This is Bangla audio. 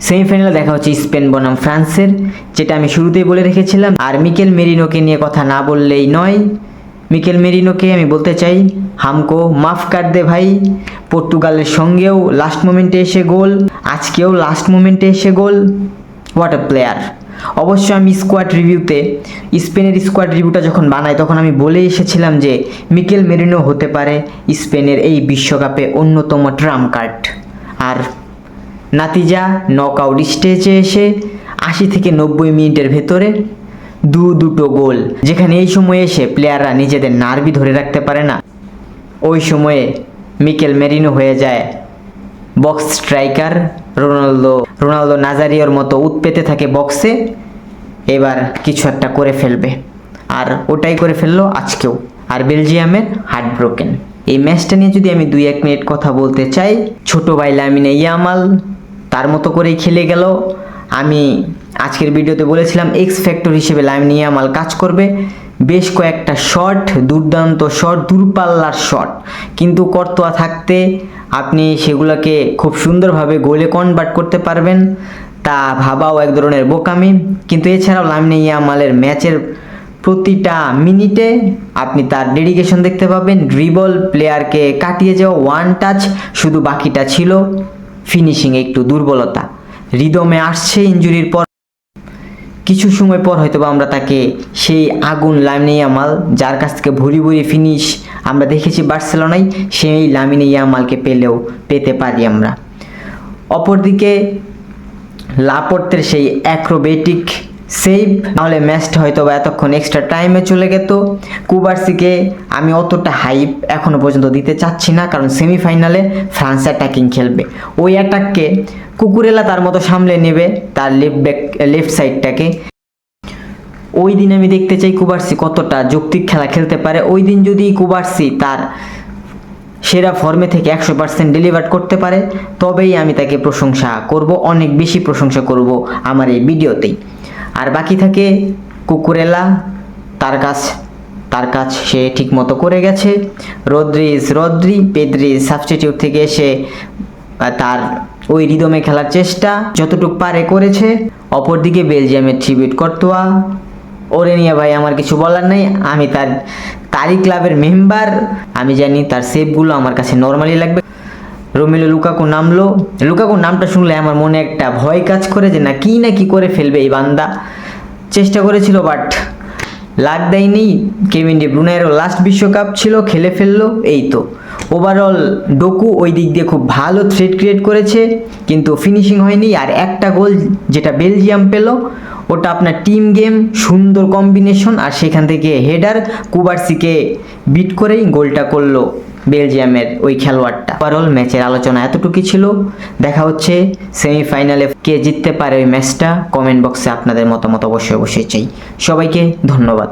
সেমিফাইনালে দেখা হচ্ছে স্পেন বনাম ফ্রান্সের, যেটা আমি শুরুতেই বলে রেখেছিলাম। আর মিকেল মেরিনোকে নিয়ে কথা না বললেই নয়। মিকেল মেরিনোকে আমি বলতে চাই, হামকো মাফ কার দে ভাই। পর্তুগালের সঙ্গেও লাস্ট মোমেন্টে এসে গোল, আজকেও লাস্ট মোমেন্টে এসে গোল। What a player. অবশ্য আমি স্কোয়াড রিভিউতে, স্পেনের স্কোয়াড রিভিউটা যখন বানাই তখন আমি বলে এসেছিলাম যে মিকেল মেরিনো হতে পারে স্পেনের এই বিশ্বকাপে অন্যতম ট্রাম্প কার্ড। আর নাতিজা নকআউট স্টেজে এসে 80 থেকে 90 মিনিটের ভেতরে দুটো গোল, যেখানে এই সময়ে এসে প্লেয়াররা নিজেদের নার্ভই ধরে রাখতে পারে না। ওই সময়ে মিকেল মেরিনো হয়ে যায় বক্স স্ট্রাইকার। রোনালদো নাজারিওর মতো উৎপেতে থাকে বক্সে, এবার কিছু একটা করে ফেলবে, আর ওটাই করে ফেললো আজকেও। আর বেলজিয়ামের হার্ট ব্রোকেন। এই ম্যাচটা নিয়ে যদি আমি 2-1 মিনিট কথা বলতে চাই, ছোট ভাই লামিনে ইয়ামাল তার মতো করেই খেলে গেল। আমি আজকের ভিডিওতে বলেছিলাম এক্স ফ্যাক্টর হিসেবে লামিনে ইয়ামাল কাজ করবে। বেশ কয়েকটা শট, দুর্দান্ত শট, দূরপাল্লার শট, কিন্তু কর্তোয়া থাকতে আপনি সেগুলোকে খুব সুন্দরভাবে গোলে কনভার্ট করতে পারবেন, তা ভাবাও এক ধরনের বোকামি। কিন্তু এছাড়াও লামিনে ইয়ামালের ম্যাচের প্রতিটা মিনিটে আপনি তার ডেডিকেশন দেখতে পাবেন। ড্রিবল, প্লেয়ারকে কাটিয়ে যাওয়া, ওয়ান টাচ, শুধু বাকিটা ছিল ফিনিশিংয়ে একটু দুর্বলতা। রিদমে আসছে ইনজুরির পর, কিছু সময় পর হয়তো আমরা তাকে সেই আগুন লামিনে ইয়ামাল, যার কাছ থেকে ভুরি ভুরি ফিনিশ আমরা দেখেছি বার্সেলোনায়, সেই লামিনে ইয়ামালকে পেতে পারি আমরা। অপরদিকে লাপোর্তের সেই অ্যাক্রোবেটিক সেভ, নাহলে ম্যাচটা হয়তো বা এতক্ষণ এক্সট্রা টাইমে চলে যেত। কুবার্সিকে আমি অতটা হাইপ এখনও পর্যন্ত দিতে চাচ্ছি না, কারণ সেমিফাইনালে ফ্রান্স অ্যাটাকিং খেলবে। ওই অ্যাটাককে কুকুরেলা তার মতো সামলে নেবে, তার লেফট সাইডটাকে। ওই দিন আমি দেখতে চাই কুবার্সি কতটা যৌক্তিক খেলা খেলতে পারে। ওই দিন যদি কুবার্সি তার সেরা ফর্মে থেকে 100% ডেলিভার করতে পারে, তবেই আমি তাকে প্রশংসা করব, অনেক বেশি প্রশংসা করব আমার এই ভিডিওতেই। আর বাকি থাকে কুকুরেলা, তার কাজ সে ঠিক মতো করে গেছে। পেদ্রি সাবস্টিটিউট থেকে এসে তার ওই রিদমে খেলার চেষ্টা যতটুকু পারে করেছে। অপরদিকে বেলজিয়ামের ট্রিবিউট কর্তোয়া, ওরে নিয়ে ভাই আমার কিছু বলার নেই। আমি তারই ক্লাবের মেম্বার, আমি জানি তার সেভগুলো আমার কাছে নর্মালি লাগবে। রোমেলু লুকাকু নামটা শুনলে আমার মনে একটা ভয় কাজ করে যে না কি করে ফেলবে এই বান্দা। চেষ্টা করেছিল বাট লাগ দেয়নি। কেভিন ডি ব্রুইনেরও লাস্ট বিশ্বকাপ ছিল, খেলে ফেললো, এই তো। ওভারঅল ডোকু ওই দিক দিয়ে খুব ভালো থ্রেট ক্রিয়েট করেছে, কিন্তু ফিনিশিং হয়নি। আর একটা গোল যেটা বেলজিয়াম পেল, ওটা আপনার টিম গেম, সুন্দর কম্বিনেশন, আর সেখান থেকে হেডার কুবার্সিকে বিট করেই গোলটা করলো বেলজিয়ামের ওই খেলোয়াড়টা। ওভারঅল ম্যাচের আলোচনা এতটুকুই ছিল। দেখা হচ্ছে সেমিফাইনালে কে জিততে পারে ওই ম্যাচটা। কমেন্ট বক্সে আপনাদের মতামত অবশ্যই চাই। সবাইকে ধন্যবাদ।